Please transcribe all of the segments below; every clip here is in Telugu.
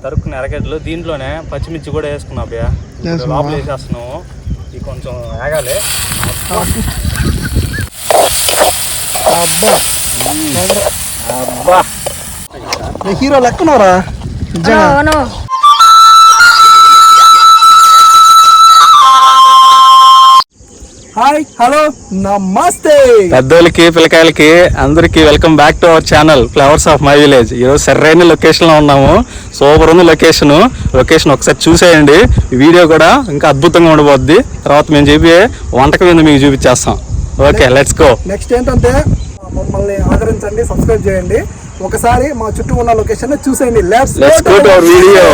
తరుక్కున్న ఎరగడ్డలు దీంట్లోనే పచ్చిమిర్చి కూడా వేసుకున్నా అబ్బా. లోపల వేసేస్తున్నాము. ఇది కొంచెం ఆగాలి. అబ్బా అబ్బా హీరో లెక్కనోరా. హాయ్ హలో నమస్తే పెద్దోళ్ళకి పిల్లకాయలకి అందరికి welcome back to our channel flowers of my village. ఈరోజు సరైన లొకేషన్ లో ఉన్నాము. సూపర్ ఉంది లొకేషన్ ఒకసారి చూసేయండి. ఈ వీడియో కూడా ఇంకా అద్భుతంగా ఉండబోద్ది. తర్వాత మేము చెప్పే వంటకం ఏందో మీకు చూపించేస్తాం. Okay let's go. నెక్స్ట్ ఏంటంటే మమ్మల్ని ఆదరించండి, సబ్స్క్రైబ్ చేయండి, ఒకసారి మా చుట్టూ ఉన్న లొకేషన్ చూసేయండి. Let's go to our video.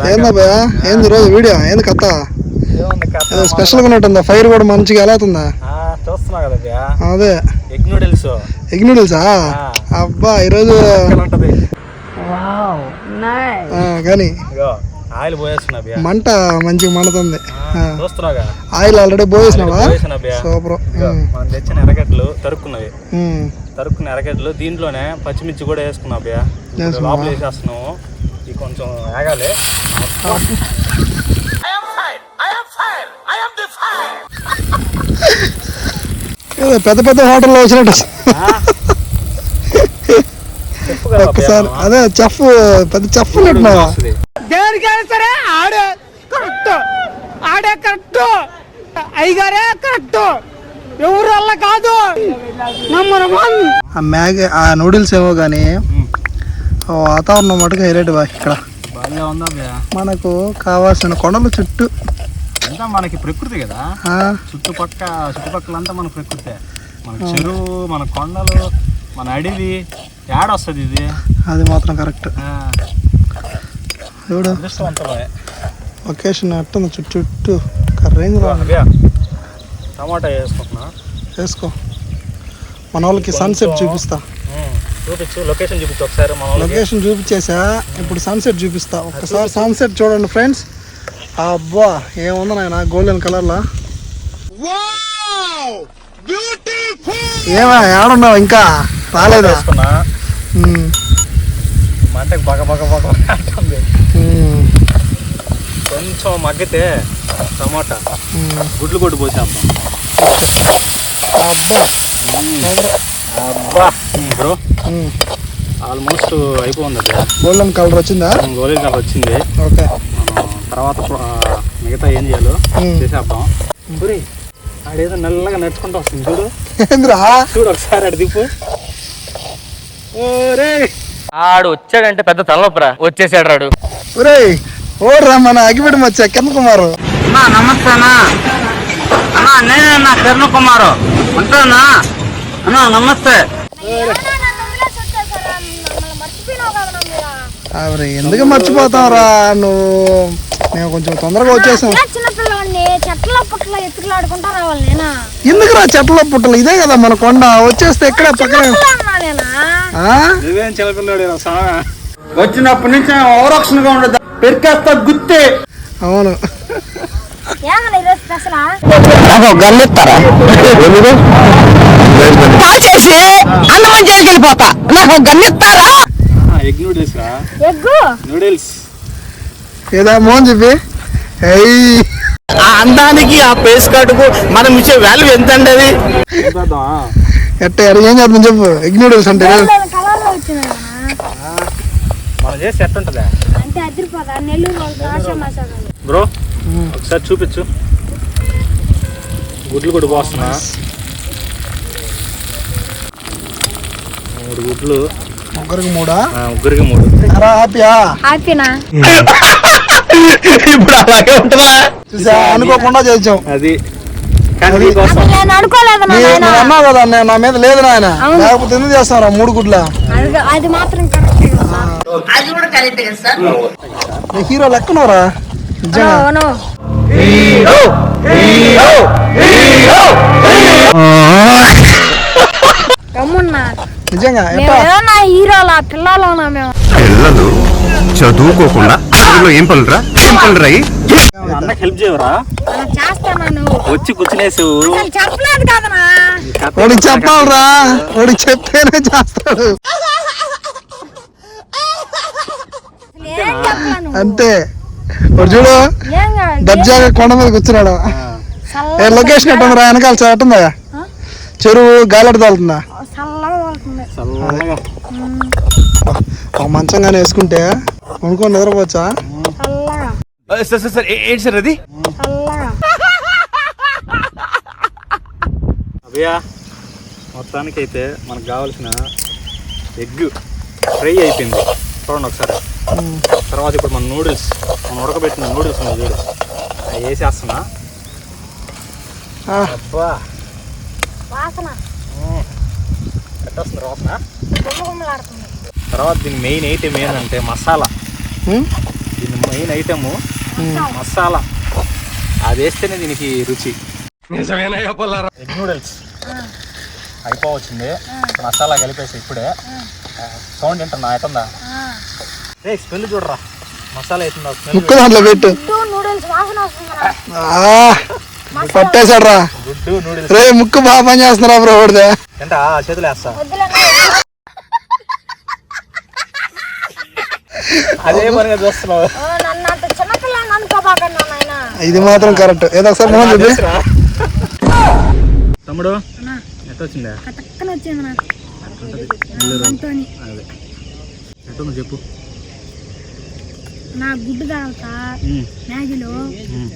ఏందా ఏంది రోజు వీడియో ఏంది కథ? ఏదో స్పెషల్ గా ఉన్నట్టుందా? ఫైర్ కూడా మంచిగా ఎలా అవుతుందా? చూస్తున్నా కదా అదే ఎగ్ నూడిల్సా? అబ్బా ఈరోజు కానీ ఆయిల్ పోయేస్తున్నా మంట మంచిగా మండుతుంది. చూస్తున్నాగా ఆయిల్ ఆల్రెడీ పోయేసినావా? సూపర్. మనం తెచ్చిన ఎరగడ్డలు తరుక్కున్న ఎరగడ్డలు దీంట్లోనే పచ్చిమిర్చి కూడా వేసుకున్నా అబ్బా. లోపల వేసేస్తున్నాము. ఇది కొంచెం ఆగాలి. పెద్ద పెద్ద హోటల్లో వచ్చినట్టు ఒక్కసారి అదే చెఫ్ పెద్ద చెఫ్ ఉన్నట్టున్నావా? దేనికైనా సరే ఆడే కరెక్ట్, అయ్యగారే కరెక్ట్, ఎవరు వల్ల కాదు. ఆ మ్యాగీ ఆ నూడిల్స్ ఏమో కానీ వాతావరణం మటుకు హైలైట్ బా. ఇక్కడ మనకు కావాల్సిన కొండలు చుట్టూ అంతా మనకి ప్రకృతి కదా. చుట్టుపక్కలంతా మన ప్రకృతి. మన చెరువు, మన కొండలు, మన అడవి ఏడొస్తుంది ఇది. అది మాత్రం కరెక్ట్. చూడు లొకేషన్ ఎట్టుంది చుట్టూ కర్రేంజ్. టమాటా వేసుకో. మన వాళ్ళకి సన్సెట్ చూపిస్తా. లొకేషన్ చూపించు ఒకసారి. లొకేషన్ చూపించేసా, ఇప్పుడు సన్సెట్ చూపిస్తా. ఒక్కసారి సన్సెట్ చూడండి ఫ్రెండ్స్. అబ్బా ఏముంది నాయన గోల్డెన్ కలర్లా. ఏమా ఏడున్నావు ఇంకా రాలేదా? మంటకు కొంచెం మగ్గితే టమాటా గుడ్లు కొట్టి పోసేద్దాం. అబ్బా బ్రో ఆల్మోస్ట్ అయిపోయింది. గోల్డెన్ కలర్ వచ్చిందా? గోల్డెన్ కలర్ వచ్చింది. ఓకే తర్వాత మిగతా ఏం చేయాలో చేసేద్దాం. ఆడేదో నల్లగా నడుచుకుంటూ వస్తుంది చూడు. చూడు ఒకసారి అటు దిప్పు. ఆడు వచ్చాడంటే పెద్ద తలనొప్పరా. వచ్చేసాడు రాడు. ఓర్రా మన అగిపెట్టి వచ్చా కిరణ్ కుమార్. నమస్తే అన్నా, నేనే కిరణ్ కుమారు ఉంటానా అన్నా. నమస్తే. ఎందుకు మర్చిపోతావురా నువ్వు? మేము కొంచెం తొందరగా వచ్చేసాం. ఎందుకురా చెట్ల పుట్టలు? ఇదే కదా మన కొండ. వచ్చేస్తే ఎక్కడ పక్కన వచ్చినప్పటి నుంచి అవరక్షణగా ఉండదు. పెరికేస్తా గుత్తే. అవును గల్లిస్తారా చేసి అన్నం చేసుకెళ్ళిపోతా. నాకు గల్లిస్తారా? ఎగ్ నూడిల్స్ ఏదా మోహన్ చెప్పి. ఆ అందానికి ఆ పేస్ కట్టుకు మనం ఇచ్చే వాల్యూ ఎంత అండి? అది ఏం చేద్దాం చెప్పు. ఎగ్ నూడిల్స్ అంటే బ్రో ఒకసారి చూపించు. గుడ్లు కూడా పోస్తున్నా. 3 గుడ్లు. ముగ్గురికి 3. ఇప్పుడు అలాగే ఉంటుందా? అనుకోకుండా చేసాం. అది అన్నావు కదా నా మీద లేదు నాయన, లేకపోతే ఎందుకు చేస్తారా 3 గుడ్ల? హీరో లెక్కనోరా నిజంగా. నిజంగా మేము ఏమన్నా హీరోలా పిల్లలోనా మేము? పిల్లలు చదువుకోకుండా ఊళ్ళో ఏం పనులురా అన్నకి హెల్ప్ చేయవరా? అలా చేస్తానా నువ్వు? వచ్చి కూర్చునేసావు. అసలు చెప్పలేదు కదనా? వాడికి చెప్పాలరా, వాడికి చెప్తేనే చేస్తాడు. అసలు ఏం చెప్పలేను. అంతే. వాడు చూడు ఏం కాదు. దర్జాగా కొండ మీద కూర్చున్నాడు. ఏ లొకేషన్ ఎట్టుందిరా? వెనకాల ఎట్టుందా? చెరువు గాలి తాగుతుందా? చల్లగా పడుతుంది. చల్లగా. ఒక మంచంగానే వేసుకుంటే కొనుక్కొని నిద్రపోవచ్చా? చల్లగా సార్ ఏంటి సార్ అది? చల్లగా. అభయ మొత్తానికి అయితే మనకు కావాల్సిన ఎగ్ ఫ్రై అయిపోయింది. చూడండి ఒకసారి. తర్వాత ఇప్పుడు మన నూడిల్స్, మనం ఉడకబెట్టిన నూడిల్స్ ఉన్నాయి చూడు, అవి వేసేస్తున్నా. అబ్బా వాసన ఎట్టొస్తుంది వాసన. గుమ్మగుమ్మలాడుతుంది. తర్వాత దీని మెయిన్ ఐటెం ఏంటంటే మసాలా. దీని మెయిన్ ఐటెము మసాలా. అది వేస్తేనే దీనికి రుచి. Egg noodles అయిపోవచ్చింది. మసాలా కలిపేసి ఇప్పుడే. సౌండ్ ఏంటన్నా ఎట్టుందా? రే స్మెల్ చూడరా, మసాలా వేసిందా స్మెల్. ముక్కు దాంట్లో పెట్టు. నూడిల్స్ వాసన వస్తుందిరా. పట్టేశాడు రా. గుడ్డు నూడిల్స్. రే ముక్కు బాగా పని చేస్తున్నారా బ్రో? వాడితే ఎంత చేతులు వేస్తా. అదే పనిగా చూస్తున్నావు. నన్ను అంత చిన్నపిల్లని అనుకోబాకన్నా నాయన. ఇది మాత్రం కరెక్ట్. ఏదో ఒకసారి మొహం చూపి. తమ్ముడు ఎట్టొచ్చిందా? కటక్కన వచ్చింది నాకు. అదే ఎట్టుందో చెప్పు. నా గుడ్డు తగలుతా, మ్యాగీలో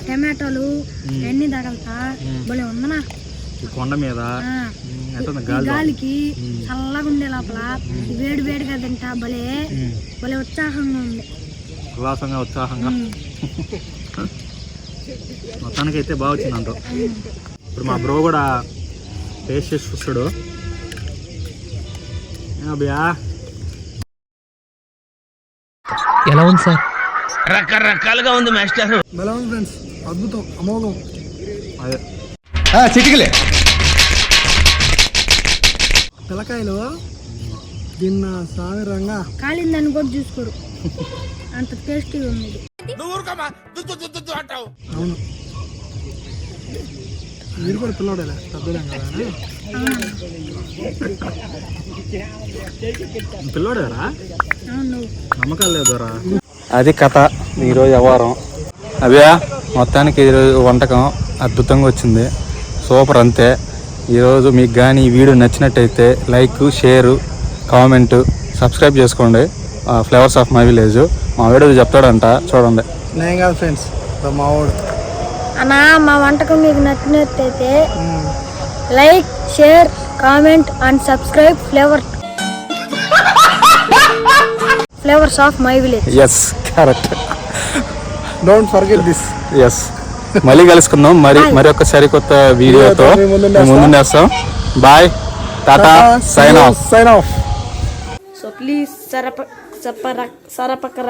టమాటోలు అన్ని తగలుతా. భలే ఉందనా ఈ కొండ మీద ఎట్టుంది ఈ గాలి? గాలికి చల్లగా ఉండే లోపల వేడి వేడిగా తింటా. భలే భలే ఉత్సాహంగా ఉంది. ఉల్లాసంగా ఉత్సాహంగా. మొత్తానికి అయితే బాగా వచ్చింది అంటావు. ఇప్పుడు మా బ్రో కూడా టేస్ట్ చేసి చూస్తాడు. అబ్బా ఎలా ఉంది సార్? రకరకాలుగా ఉంది మాస్టర్. ఎలా ఉంది ఫ్రెండ్స్? అద్భుతం, అమోఘం. అదే చిటికలే పిల్లకాయలు దీన్న సాగరంగా కాలిందని కూడా చూసుకోరు, అంత టేస్టీగా ఉంది ఇది. అవును. మీరు కూడా పిల్లవాడేలే, పెద్దలేం కదా. పిల్లోడేరా? అవును. నమ్మకాలు లేదురా. అది కథ ఈరోజు వ్యవహారం. అవ్యా మొత్తానికి ఈరోజు వంటకం అద్భుతంగా వచ్చింది. సూపర్. అంతే. ఈరోజు మీకు కానీ ఈ వీడియో నచ్చినట్టయితే లైక్, షేరు, కామెంటు, సబ్స్క్రైబ్ చేసుకోండి. Flavours of my village. మా వీడియో చెప్తాడంట, చూడండి. నేను కాదు ఫ్రెండ్స్, మా వాడు. అన్నా మా వంటకం మీకు నచ్చినట్టయితే like, share, comment and subscribe flavours of my village. Yes correct. Don't forget this. Yes. మళ్ళీ కలుసుకుందాం మరి ఒక సరికొత్త వీడియోతో ముందుండేస్తాం. Bye, tata, sign off. So please సరపకర